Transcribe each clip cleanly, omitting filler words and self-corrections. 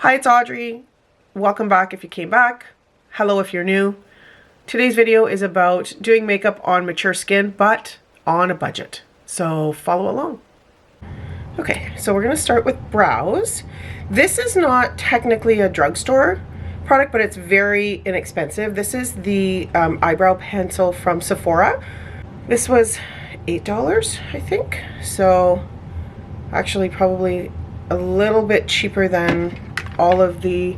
Hi, it's Audrey. Welcome back if you came back. Hello if you're new. Today's video is about doing makeup on mature skin, but on a budget. So follow along. Okay, so we're gonna start with brows. This is not technically a drugstore product, but it's very inexpensive. This is the eyebrow pencil from Sephora. This was $8, I think. So actually probably a little bit cheaper than all of the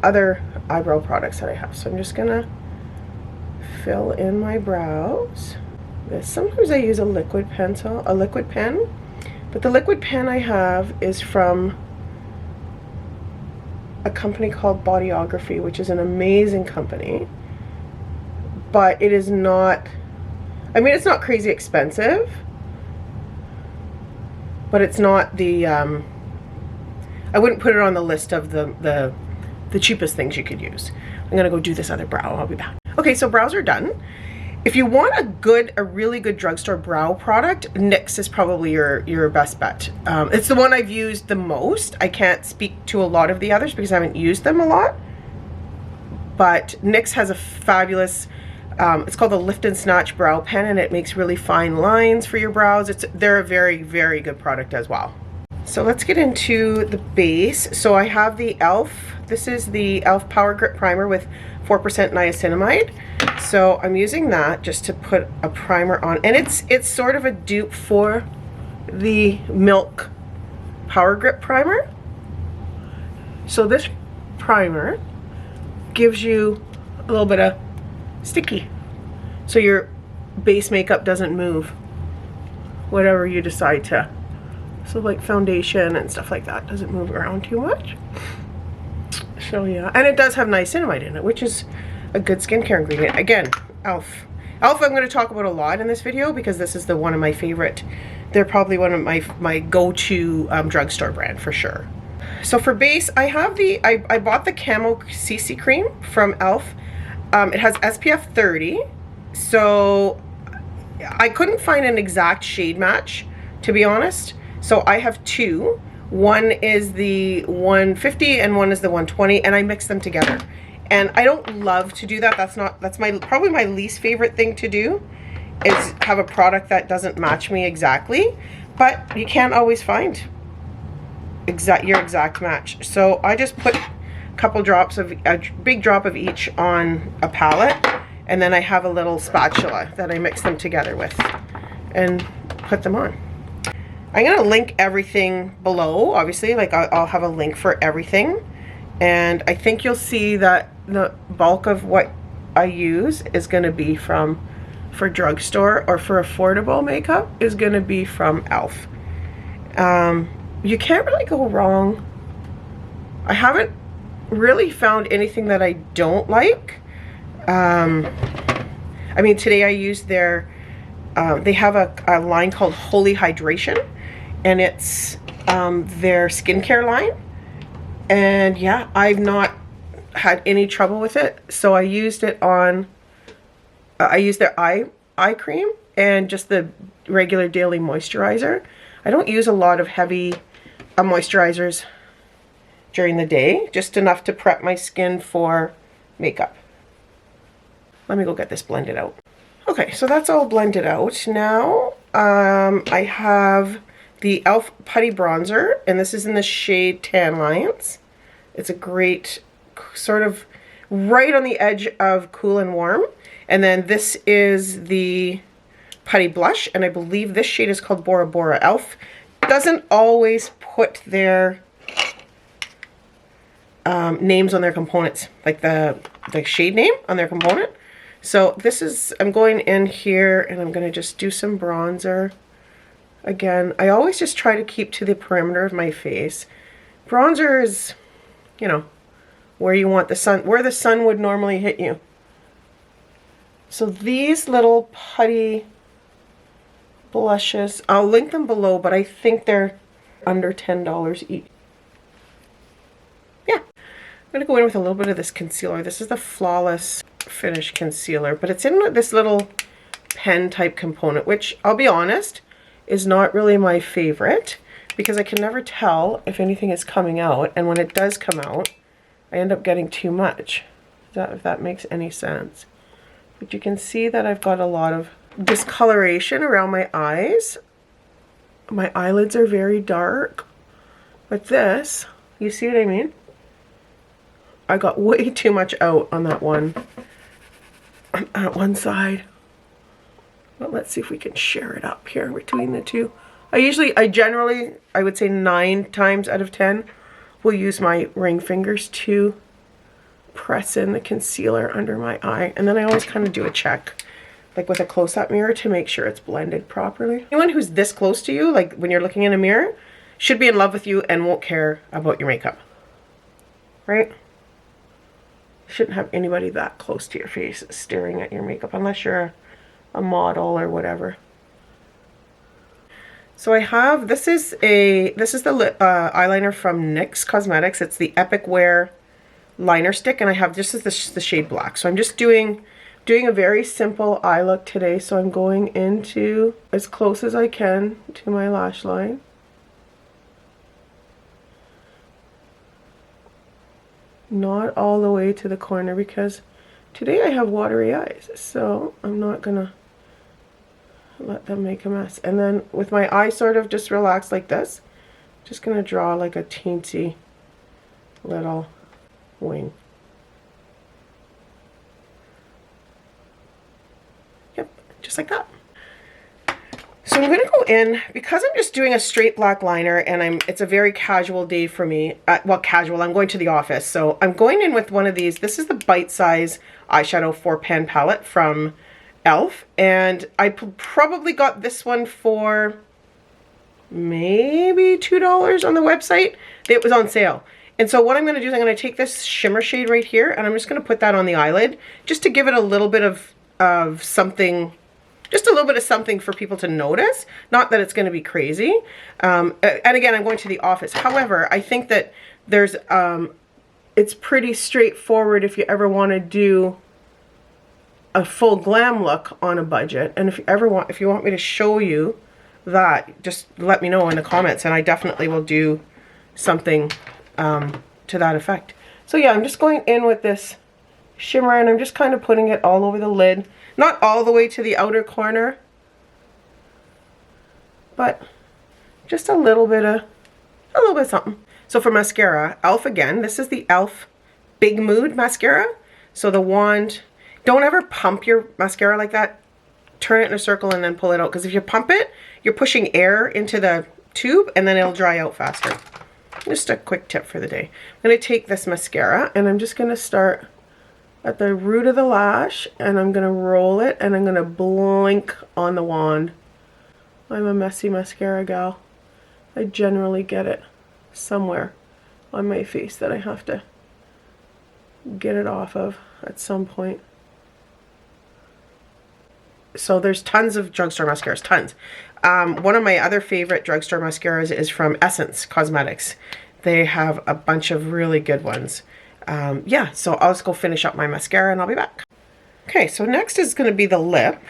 other eyebrow products that I have. So I'm just gonna fill in my brows. Sometimes I use a liquid pen, but the liquid pen I have is from a company called Bodyography, which is an amazing company, but it is not, I mean, it's not crazy expensive, but it's not the, I wouldn't put it on the list of the cheapest things you could use. I'm gonna go do this other brow. I'll be back. Okay, so brows are done. If you want a really good drugstore brow product, NYX is probably your best bet. It's the one I've used the most. I can't speak to a lot of the others because I haven't used them a lot. But NYX has a fabulous, it's called the Lift and Snatch Brow Pen, and it makes really fine lines for your brows. They're a very, very good product as well. So let's get into the base. So I have the e.l.f. This is the e.l.f. Power Grip Primer with 4% niacinamide. So I'm using that just to put a primer on. And it's sort of a dupe for the Milk Power Grip Primer. So this primer gives you a little bit of sticky. So your base makeup doesn't move, whatever you decide to. So like foundation and stuff like that doesn't move around too much. So yeah, and it does have niacinamide in it, which is a good skincare ingredient. Again, e.l.f. e.l.f. I'm going to talk about a lot in this video because this is one of my favorite. They're probably one of my go-to drugstore brand for sure. So for base, I have I bought the Camo CC cream from e.l.f. It has SPF 30, so I couldn't find an exact shade match, to be honest. So I have two. One is the 150 and one is the 120, and I mix them together. And I don't love to do that. That's probably my least favorite thing to do, is have a product that doesn't match me exactly. But you can't always find your exact match. So I just put a big drop of each on a palette, and then I have a little spatula that I mix them together with and put them on. I'm going to link everything below, obviously, like I'll have a link for everything. And I think you'll see that the bulk of what I use is going to be for drugstore or for affordable makeup is going to be from e.l.f. You can't really go wrong. I haven't really found anything that I don't like. I mean, today I used their, they have a line called Holy Hydration, and it's their skincare line. And yeah, I've not had any trouble with it. So I used it on, I used their eye cream and just the regular daily moisturizer. I don't use a lot of heavy moisturizers during the day, just enough to prep my skin for makeup. Let me go get this blended out. Okay, so that's all blended out. Now I have the e.l.f. Putty Bronzer, and this is in the shade Tan Lines. It's a great sort of right on the edge of cool and warm. And then this is the Putty Blush, and I believe this shade is called Bora Bora. e.l.f. doesn't always put their names on their components, like the shade name on their component. So this is, I'm going in here and I'm going to just do some bronzer. Again, I always just try to keep to the perimeter of my face. Bronzer is, you know, where you want the sun, where the sun would normally hit you. So these little putty blushes, I'll link them below, but I think they're under $10 each. Yeah, I'm going to go in with a little bit of this concealer. This is the Flawless Finish Concealer, but it's in this little pen type component, which I'll be honest is not really my favorite, because I can never tell if anything is coming out, and when it does come out, I end up getting too much. If that makes any sense. But you can see that I've got a lot of discoloration around my eyes. My eyelids are very dark. But this, you see what I mean? I got way too much out on that one side. But let's see if we can share it up here between the two. I generally, I would say 9 times out of 10 will use my ring fingers to press in the concealer under my eye. And then I always kind of do a check, like with a close-up mirror, to make sure it's blended properly. Anyone who's this close to you, like when you're looking in a mirror, should be in love with you and won't care about your makeup, right? Shouldn't have anybody that close to your face staring at your makeup unless you're a model or whatever. So I have, this is the eyeliner from NYX Cosmetics. It's the Epic Wear liner stick, and I have just the shade black. So I'm just doing a very simple eye look today. So I'm going into as close as I can to my lash line. Not all the way to the corner because today I have watery eyes, so I'm not gonna let them make a mess. And then with my eye sort of just relaxed like this, just gonna draw like a teensy little wing. Yep, just like that. So I'm going to go in, because I'm just doing a straight black liner and it's a very casual day for me. Well, casual, I'm going to the office. So I'm going in with one of these. This is the Bite Size Eyeshadow 4-pan palette from e.l.f. And I probably got this one for maybe $2 on the website. It was on sale. And so what I'm going to do is I'm going to take this shimmer shade right here and I'm just going to put that on the eyelid just to give it a little bit of something. Just a little bit of something for people to notice. Not that it's going to be crazy. And again, I'm going to the office. However, I think that there's, it's pretty straightforward if you ever want to do a full glam look on a budget. And if you want me to show you that, just let me know in the comments, and I definitely will do something to that effect. So yeah, I'm just going in with this shimmer and I'm just kind of putting it all over the lid. Not all the way to the outer corner, but just a little bit of something. So for mascara, e.l.f. again, this is the e.l.f. Big Mood mascara. So the wand, don't ever pump your mascara like that. Turn it in a circle and then pull it out, because if you pump it, you're pushing air into the tube and then it'll dry out faster. Just a quick tip for the day. I'm going to take this mascara and I'm just going to start at the root of the lash, and I'm going to roll it, and I'm going to blink on the wand. I'm a messy mascara gal. I generally get it somewhere on my face that I have to get it off of at some point. So there's tons of drugstore mascaras, tons. One of my other favorite drugstore mascaras is from Essence Cosmetics. They have a bunch of really good ones. Yeah, so I'll just go finish up my mascara and I'll be back. Okay, so next is going to be the lip.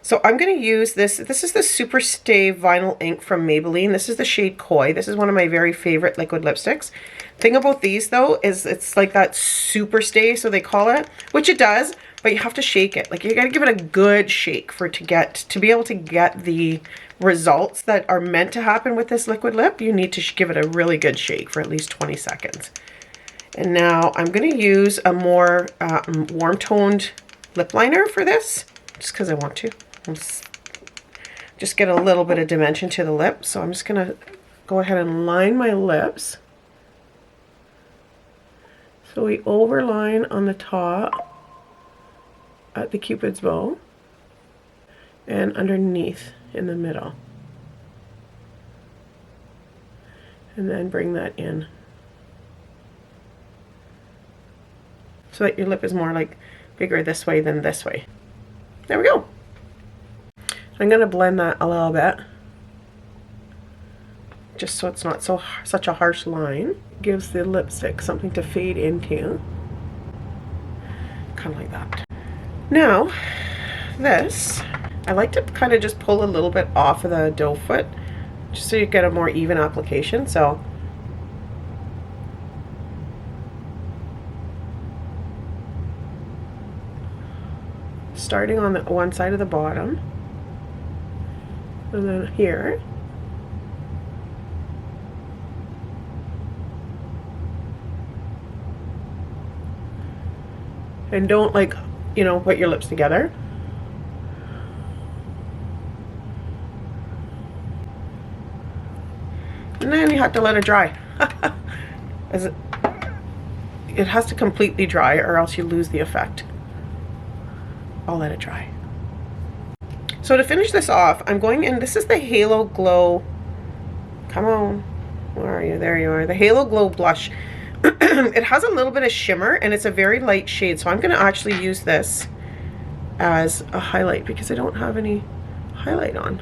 So I'm going to use this. This is the Super Stay Vinyl Ink from Maybelline. This is the shade Koi. This is one of my very favorite liquid lipsticks. Thing about these though is it's like that super stay, so they call it, which it does, but you have to shake it. Like you got to give it a good shake for it to be able to get the results that are meant to happen with this liquid lip. You need to give it a really good shake for at least 20 seconds. And now I'm going to use a more warm-toned lip liner for this, just because I want to. Just get a little bit of dimension to the lip. So I'm just going to go ahead and line my lips. So we overline on the top at the Cupid's bow and underneath in the middle. And then bring that in, so that your lip is more like bigger this way than this way. There we go. I'm going to blend that a little bit, just so it's not such a harsh line. Gives the lipstick something to fade into. Kind of like that. Now, this, I like to kind of just pull a little bit off of the doe foot just so you get a more even application. So starting on the one side of the bottom, and then here. And don't, like, you know, put your lips together. And then you have to let it dry. It has to completely dry or else you lose the effect. I'll let it dry. So to finish this off, I'm going in, this is the Halo Glow, come on, where are you? There you are, the Halo Glow blush. It has a little bit of shimmer and it's a very light shade, so I'm going to actually use this as a highlight because I don't have any highlight on.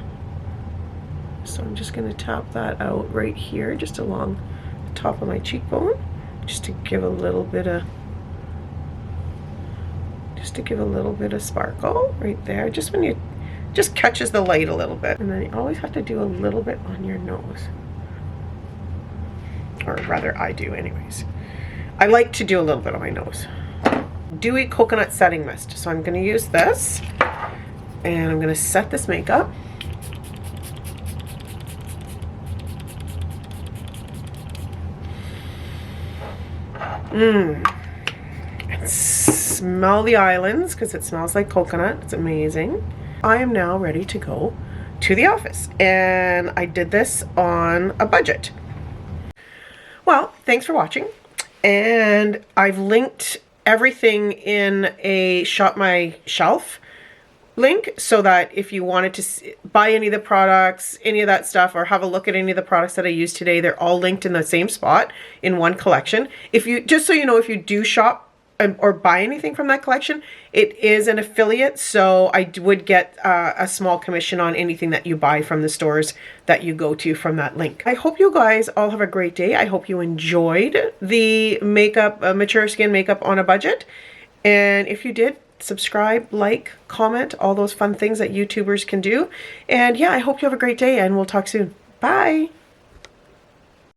So I'm just going to tap that out right here, just along the top of my cheekbone, just to give a little bit of sparkle right there, just when you just catches the light a little bit. And then you always have to do a little bit on your nose. Or rather, I do anyways. I like to do a little bit on my nose. Dewy Coconut Setting Mist. So I'm going to use this, and I'm going to set this makeup. And smell the islands, because it smells like coconut. It's amazing. I am now ready to go to the office, and I did this on a budget. Well, thanks for watching, and I've linked everything in a Shop My Shelf link so that if you wanted to buy any of the products, any of that stuff, or have a look at any of the products that I used today, they're all linked in the same spot in one collection. If you, just so you know, if you do shop or buy anything from that collection, it is an affiliate, so I would get a small commission on anything that you buy from the stores that you go to from that link. I hope you guys all have a great day. I hope you enjoyed the makeup, mature skin makeup on a budget. And if you did, subscribe, like, comment, all those fun things that YouTubers can do. And yeah, I hope you have a great day, and we'll talk soon. Bye.